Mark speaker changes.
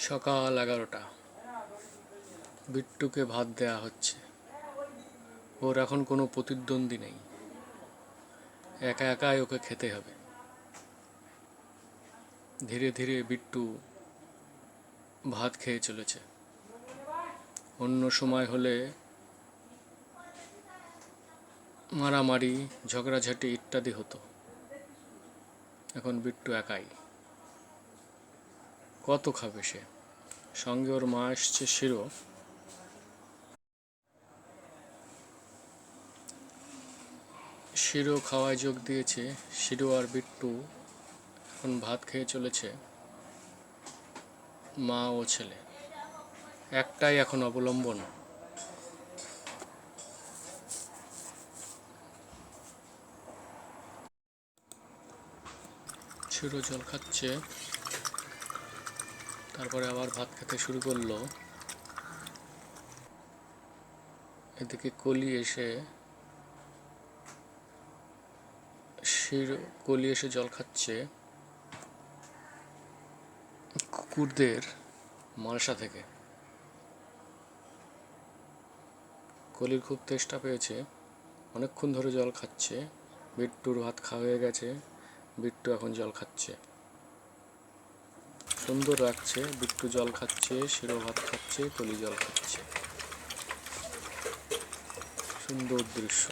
Speaker 1: সকাল 11টা, বিট্টুকে ভাত দেয়া হচ্ছে। ওর এখন কোনো প্রতিদ্বন্দ্বী নেই, একা একাই ওকে খেতে হবে। ধীরে ধীরে বিট্টু ভাত খেয়ে চলেছে। অন্য সময় হলে মারামারি, ঝগড়াঝাটি ইত্যাদি হতো। এখন বিট্টু একাই, কত খাবে সে? সঙ্গে ওর মা এসছে শিরো। শিরো খাওয়ায় যোগ দিয়েছে। শিরো আর বিট্টু এখন ভাত খেয়ে চলেছে, মা ও ছেলে। একটাই এখন অবলম্বন। শিরো জল খাচ্ছে, তারপরে আবার ভাত খেতে শুরু করলো। এদিকে কলি এসে জল খাচ্ছে কুকুরদের মালসা থেকে। কলির খুব তেষ্টা পেয়েছে, অনেকক্ষণ ধরে জল খাচ্ছে। বিট্টুর ভাত খাওয়া হয়ে গেছে, বিট্টু এখন জল খাচ্ছে। সুন্দর লাগছে, বিট্টু জল খাচ্ছে, শিরো ভাত খাচ্ছে, কলি জল খাচ্ছে। সুন্দর দৃশ্য।